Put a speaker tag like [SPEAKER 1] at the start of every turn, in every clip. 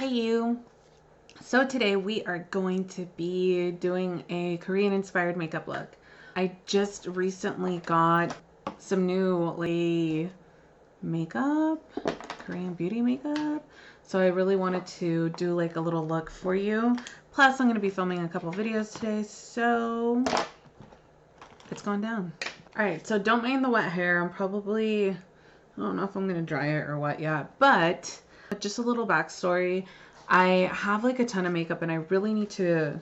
[SPEAKER 1] Hey you! So today we are going to be doing a Korean inspired makeup look. I just recently got some new makeup, Korean beauty makeup. So I really wanted to do like a little look for you. Plus I'm going to be filming a couple videos today, so it's gone down. Alright, so don't mind the wet hair. I don't know if I'm going to dry it or what yet, but just a little backstory. I have like a ton of makeup and I really need to,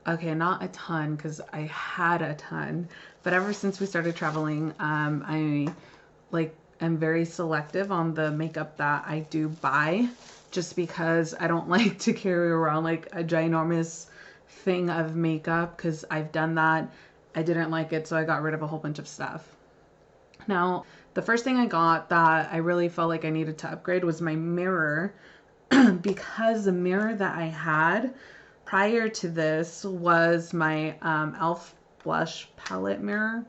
[SPEAKER 1] okay, not a ton because I had a ton, but ever since we started traveling, I am very selective on the makeup that I do buy, just because I don't like to carry around like a ginormous thing of makeup, because I've done that. I didn't like it, so I got rid of a whole bunch of stuff. Now, the first thing I got that I really felt like I needed to upgrade was my mirror. Because the mirror that I had prior to this was my e.l.f. blush palette mirror,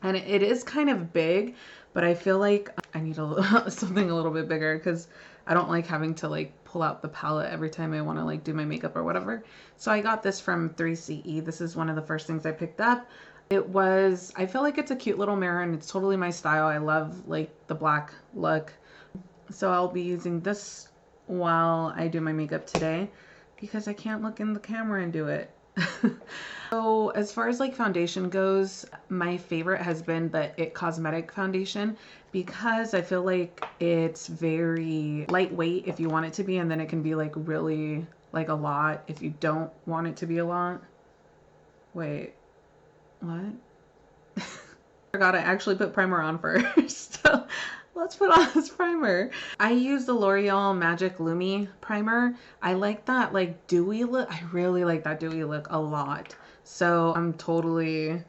[SPEAKER 1] and it is kind of big, but I feel like I need something a little bit bigger because I don't like having to like pull out the palette every time I want to like do my makeup or whatever. So I got this from 3CE. This is one of the first things I picked up. I feel like it's a cute little mirror and it's totally my style. I love like the black look. So I'll be using this while I do my makeup today because I can't look in the camera and do it. So as far as like foundation goes, my favorite has been the It Cosmetic foundation because I feel like it's very lightweight if you want it to be, and then it can be like really like a lot if you don't want it to be a lot. Wait, what? Forgot I actually put primer on first. So let's put on this primer. I use the L'Oreal Magic Lumi primer. I like that like dewy look. I really like that dewy look a lot. So I'm totally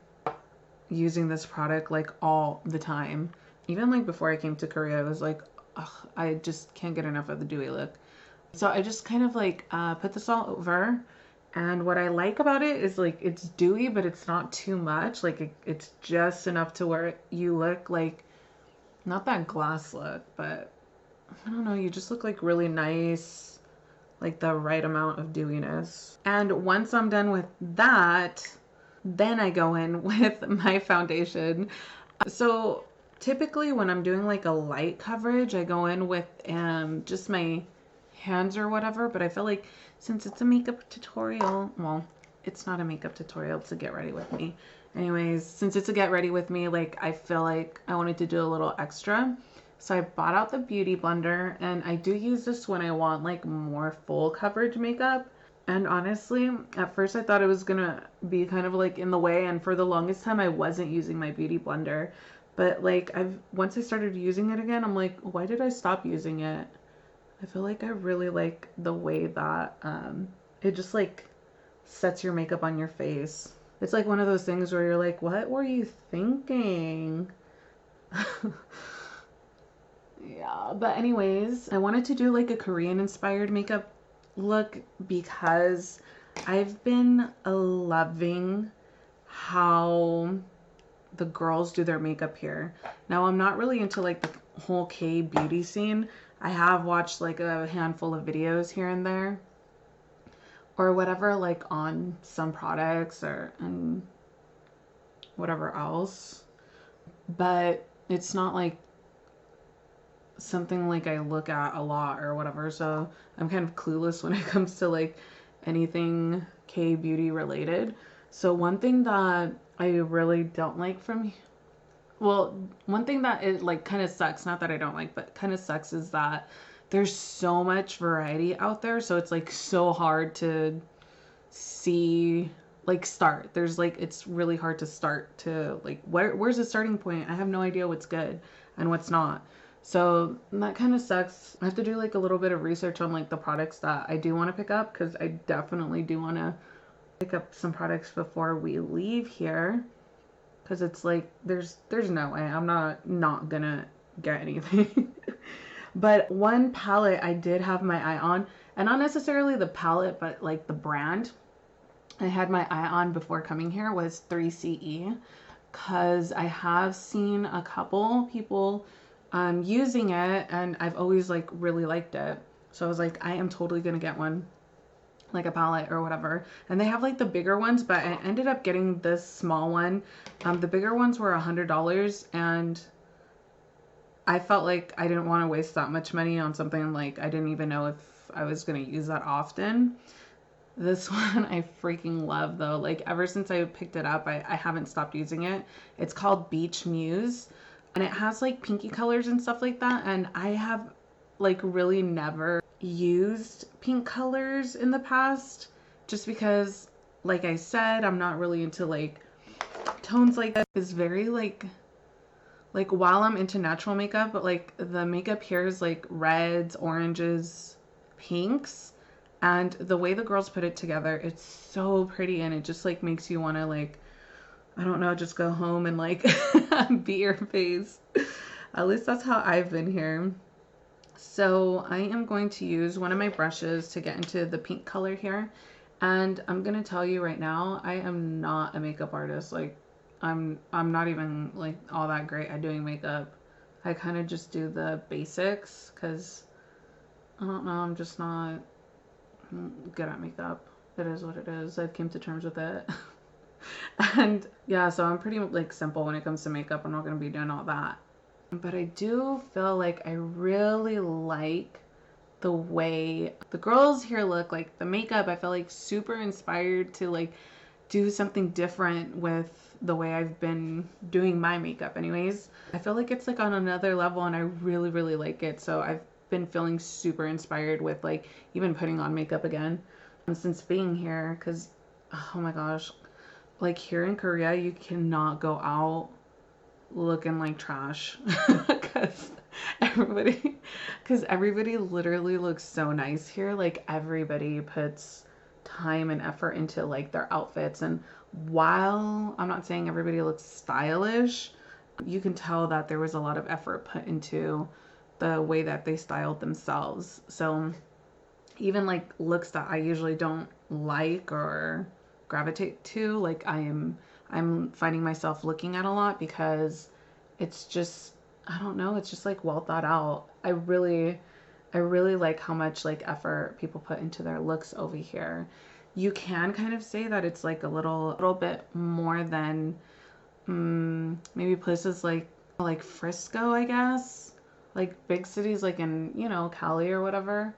[SPEAKER 1] using this product like all the time. Even like before I came to Korea, I was like, ugh, I just can't get enough of the dewy look. So I just kind of like put this all over. And what I like about it is like it's dewy, but it's not too much. Like it's just enough to where you look like, not that glass look, but I don't know, you just look like really nice, like the right amount of dewiness. And once I'm done with that, then I go in with my foundation. So typically when I'm doing like a light coverage, I go in with just my hands or whatever, but I feel like since it's a makeup tutorial, well, it's not a makeup tutorial, it's a get ready with me. Anyways, since it's a get ready with me, like I feel like I wanted to do a little extra. So I bought out the beauty blender, and I do use this when I want like more full coverage makeup. And honestly, at first I thought it was gonna be kind of like in the way, and for the longest time I wasn't using my beauty blender. But like once I started using it again, I'm like, why did I stop using it? I feel like I really like the way that it just like sets your makeup on your face. It's like one of those things where you're like, what were you thinking? Yeah, but anyways, I wanted to do like a Korean inspired makeup look because I've been loving how the girls do their makeup here. Now, I'm not really into like the whole K beauty scene. I have watched like a handful of videos here and there or whatever, like on some products or whatever else, but it's not like something like I look at a lot or whatever, so I'm kind of clueless when it comes to like anything K beauty related. So one thing that I really don't like one thing that it like kind of sucks, not that I don't like, but kind of sucks, is that there's so much variety out there, so it's like so hard to see like start. There's like, it's really hard to start to like where's the starting point? I have no idea what's good and what's not. So that kind of sucks. I have to do like a little bit of research on like the products that I do want to pick up, because I definitely do want to pick up some products before we leave here, because it's like there's no way I'm not gonna get anything. But one palette I did have my eye on, and not necessarily the palette, but like the brand I had my eye on before coming here, was 3CE, because I have seen a couple people using it, and I've always like really liked it. So I was like, I am totally gonna get one, like a palette or whatever. And they have like the bigger ones, but I ended up getting this small one. The bigger ones were $100, and I felt like I didn't want to waste that much money on something like I didn't even know if I was going to use that often. This one I freaking love though. Like ever since I picked it up, I haven't stopped using it. It's called Beach Muse, and it has like pinky colors and stuff like that. And I have like really never used pink colors in the past, just because, like I said, I'm not really into like tones like that. It's very like while I'm into natural makeup, but like the makeup here is like reds, oranges, pinks, and the way the girls put it together, it's so pretty, and it just like makes you want to like, I don't know, just go home and like beat your face. At least that's how I've been here. So I am going to use one of my brushes to get into the pink color here. And I'm gonna tell you right now, I am not a makeup artist. Like I'm not even like all that great at doing makeup. I kind of just do the basics because I don't know, I'm just not good at makeup. It is what it is. I've came to terms with it. And yeah, so I'm pretty like simple when it comes to makeup. I'm not gonna be doing all that. But I do feel like I really like the way the girls here look. Like the makeup, I feel like super inspired to like do something different with the way I've been doing my makeup anyways. I feel like it's like on another level, and I really, really like it. So I've been feeling super inspired with like even putting on makeup again since being here, because oh my gosh, like here in Korea, you cannot go out looking like trash because everybody literally looks so nice here. Like everybody puts time and effort into like their outfits, and while I'm not saying everybody looks stylish, you can tell that there was a lot of effort put into the way that they styled themselves. So even like looks that I usually don't like or gravitate to, like I'm finding myself looking at a lot because it's just, I don't know, it's just like well thought out. I really like how much like effort people put into their looks over here. You can kind of say that it's like a little bit more than maybe places like Frisco, I guess, like big cities like in, you know, Cali or whatever,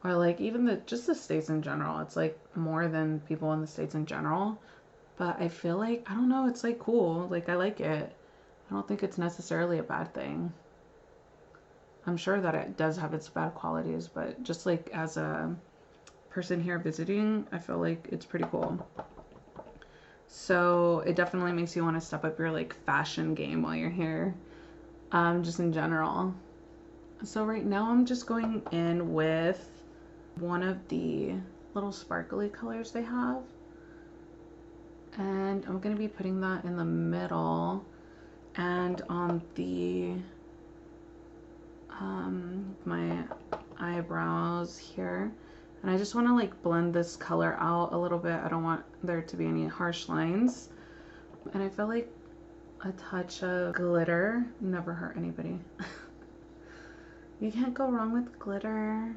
[SPEAKER 1] or like even just the states in general. It's like more than people in the states in general. But I feel like, I don't know, it's like cool. Like I like it. I don't think it's necessarily a bad thing. I'm sure that it does have its bad qualities, but just like as a person here visiting, I feel like it's pretty cool. So it definitely makes you want to step up your like fashion game while you're here, just in general. So right now I'm just going in with one of the little sparkly colors they have. And I'm going to be putting that in the middle and on the my eyebrows here. And I just want to like blend this color out a little bit. I don't want there to be any harsh lines. And I feel like a touch of glitter never hurt anybody. You can't go wrong with glitter,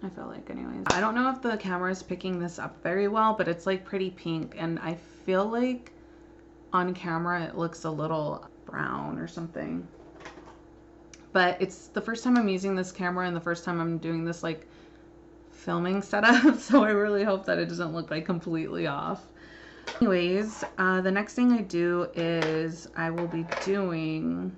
[SPEAKER 1] I feel like, anyways. I don't know if the camera is picking this up very well, but it's like pretty pink, and I feel like on camera it looks a little brown or something. But it's the first time I'm using this camera and the first time I'm doing this like filming setup, so I really hope that it doesn't look like completely off. Anyways, the next thing I do is I will be doing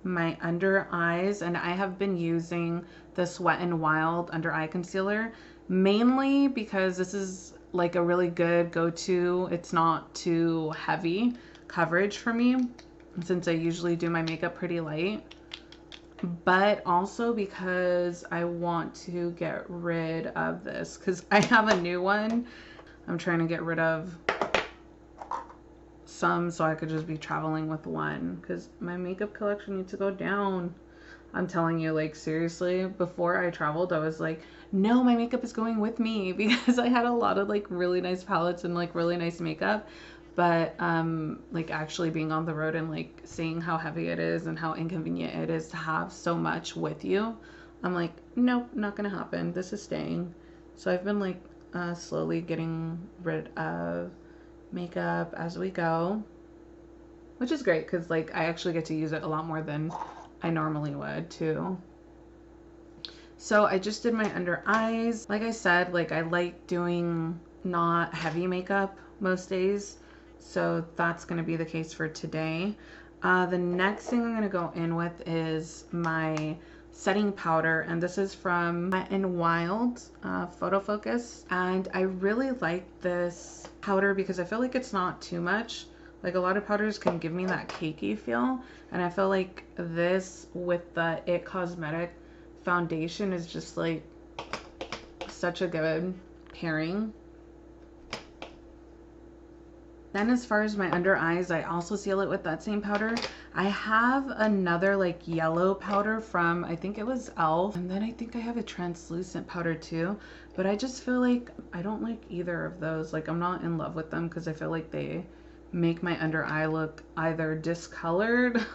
[SPEAKER 1] my under eyes, and I have been using this Wet n Wild under eye concealer mainly because this is like a really good go-to. It's not too heavy coverage for me since I usually do my makeup pretty light, but also because I want to get rid of this because I have a new one. I'm trying to get rid of some so I could just be traveling with one because my makeup collection needs to go down. I'm telling you, like seriously, before I traveled I was like, no, my makeup is going with me because I had a lot of like really nice palettes and like really nice makeup, but like actually being on the road and like seeing how heavy it is and how inconvenient it is to have so much with you, I'm like, nope, not gonna happen. This is staying. So I've been like slowly getting rid of makeup as we go, which is great because like I actually get to use it a lot more than I normally would too. So I just did my under eyes. Like I said, like I like doing not heavy makeup most days. So that's going to be the case for today. The next thing I'm going to go in with is my setting powder. And this is from Wet n Wild Photo Focus. And I really like this powder because I feel like it's not too much. Like a lot of powders can give me that cakey feel. And I feel like this with the It Cosmetic foundation is just like such a good pairing. Then as far as my under eyes, I also seal it with that same powder. I have another like yellow powder from, I think it was e.l.f. And then I think I have a translucent powder too. But I just feel like I don't like either of those. Like I'm not in love with them because I feel like they make my under eye look either discolored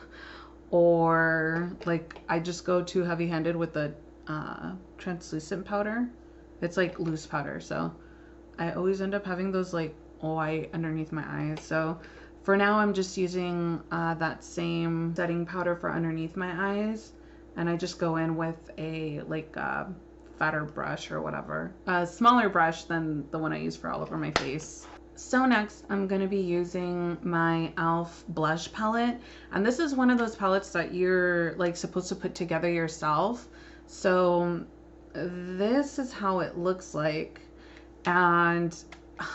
[SPEAKER 1] or like I just go too heavy-handed with the translucent powder. It's like loose powder, so I always end up having those like white underneath my eyes. So for now I'm just using that same setting powder for underneath my eyes, and I just go in with a like fatter brush or whatever, a smaller brush than the one I use for all over my face. So next I'm going to be using my e.l.f. blush palette, and this is one of those palettes that you're like supposed to put together yourself. So this is how it looks like, and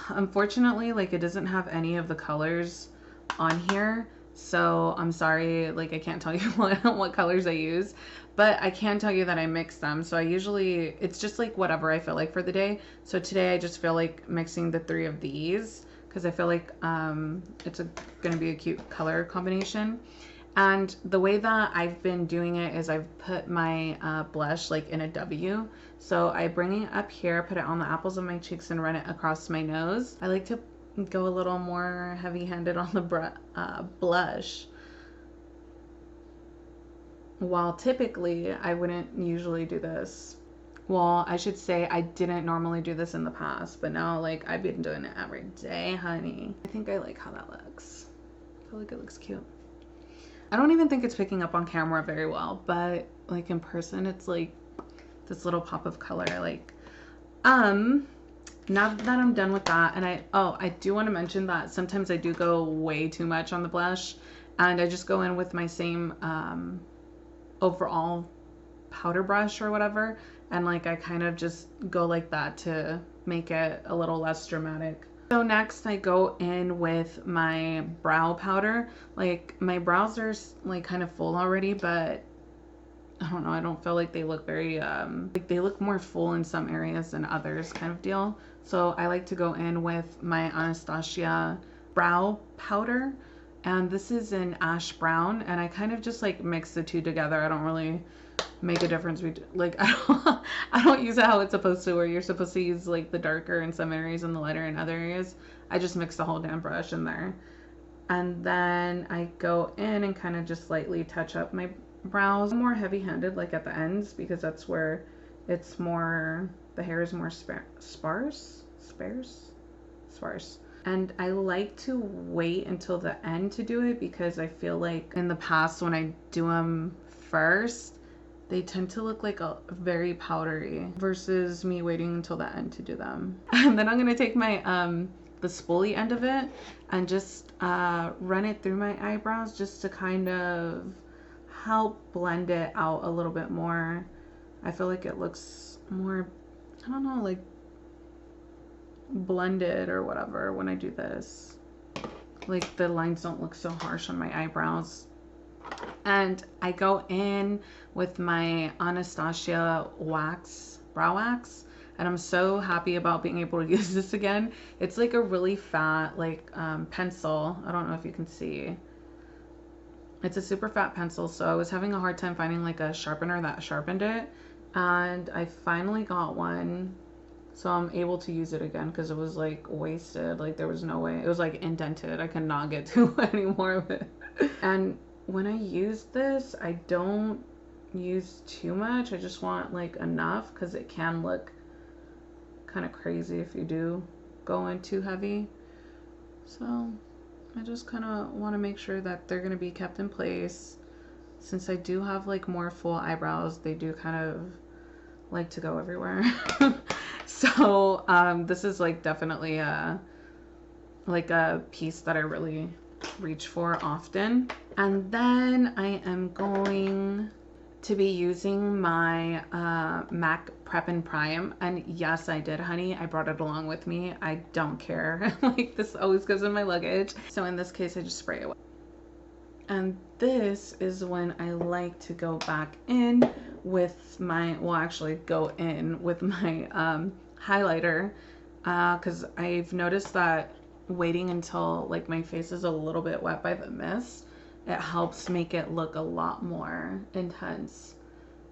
[SPEAKER 1] unfortunately like it doesn't have any of the colors on here, so I'm sorry, like I can't tell you what colors I use, but I can tell you that I mix them. So I usually, it's just like whatever I feel like for the day. So today I just feel like mixing the 3 of these because I feel like it's gonna be a cute color combination. And the way that I've been doing it is I've put my blush like in a W. So I bring it up here, put it on the apples of my cheeks, and run it across my nose. I like to go a little more heavy-handed on the blush. While typically I wouldn't usually do this. Well, I should say I didn't normally do this in the past, but now like I've been doing it every day, honey. I think I like how that looks. I feel like it looks cute. I don't even think it's picking up on camera very well, but like in person it's like this little pop of color I like. Now that I'm done with that, and I do want to mention that sometimes I do go way too much on the blush, and I just go in with my same overall powder brush or whatever, and like I kind of just go like that to make it a little less dramatic. So next I go in with my brow powder. Like my brows are like kind of full already, but I don't know, I don't feel like they look very like they look more full in some areas than others kind of deal. So I like to go in with my Anastasia brow powder, and this is in ash brown, and I kind of just like mix the two together. I don't really make a difference between, like I don't use it how it's supposed to, where you're supposed to use like the darker in some areas and the lighter in other areas. I just mix the whole damn brush in there, and then I go in and kind of just lightly touch up my brows. I'm more heavy-handed like at the ends because that's where it's more, the hair is more sparse, and I like to wait until the end to do it because I feel like in the past when I do them first they tend to look like a very powdery versus me waiting until the end to do them. And then I'm gonna take my the spoolie end of it and just run it through my eyebrows just to kind of help blend it out a little bit more. I feel like it looks more, I don't know, like blended or whatever when I do this. Like the lines don't look so harsh on my eyebrows. And I go in with my Anastasia brow wax, and I'm so happy about being able to use this again. It's like a really fat like pencil. I don't know if you can see. It's a super fat pencil, so I was having a hard time finding like a sharpener that sharpened it, and I finally got one, so I'm able to use it again because it was like wasted. Like there was no way, it was like indented. I could not get to any more of it. And when I use this, I don't use too much. I just want like enough because it can look kind of crazy if you do go in too heavy. So I just kind of want to make sure that they're going to be kept in place. Since I do have like more full eyebrows, they do kind of like to go everywhere. So this is like definitely like a piece that I really reach for often. And then I am going to be using my MAC Prep and Prime. And yes, I did, honey. I brought it along with me. I don't care. Like, this always goes in my luggage. So in this case, I just spray it. And this is when I like to go back in with my, well, actually go in with my highlighter, because I've noticed that waiting until like my face is a little bit wet by the mist, it helps make it look a lot more intense.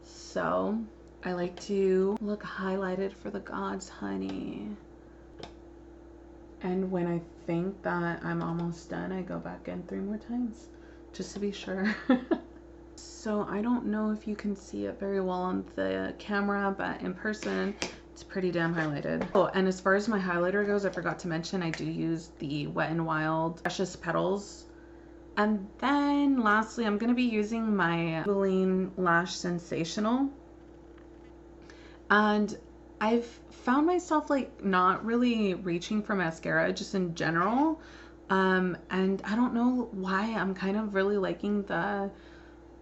[SPEAKER 1] So I like to look highlighted for the gods, honey. And when I think that I'm almost done, I go back in 3 more times just to be sure. So I don't know if you can see it very well on the camera, but in person it's pretty damn highlighted. Oh, and as far as my highlighter goes, I forgot to mention I do use the Wet n Wild Precious Petals. And then lastly, I'm going to be using my Maybelline Lash Sensational. And I've found myself like not really reaching for mascara just in general. And I don't know why, I'm kind of really liking the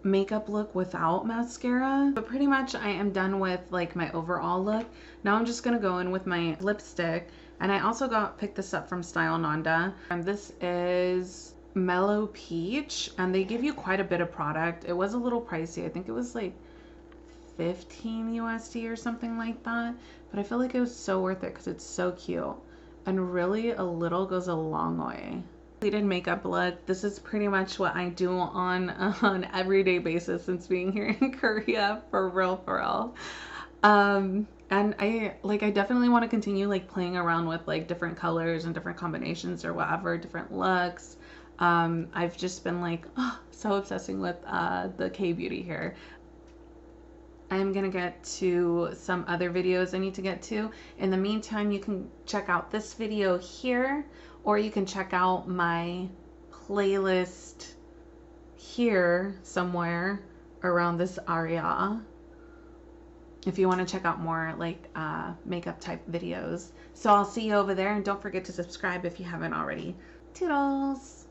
[SPEAKER 1] makeup look without mascara. But pretty much I am done with like my overall look. Now I'm just gonna go in with my lipstick. And I also picked this up from Style Nanda. And this is Mellow Peach. And they give you quite a bit of product. It was a little pricey. I think it was like 15 USD or something like that. But I feel like it was so worth it because it's so cute. And really a little goes a long way. Completed makeup look. This is pretty much what I do on an everyday basis since being here in Korea, for real. And I definitely want to continue like playing around with like different colors and different combinations or whatever, different looks. I've just been like so obsessing with the K-beauty here. I'm gonna get to some other videos I need to get to. In the meantime, you can check out this video here, or you can check out my playlist here somewhere around this area if you want to check out more like makeup type videos. So I'll see you over there, and don't forget to subscribe if you haven't already. Toodles!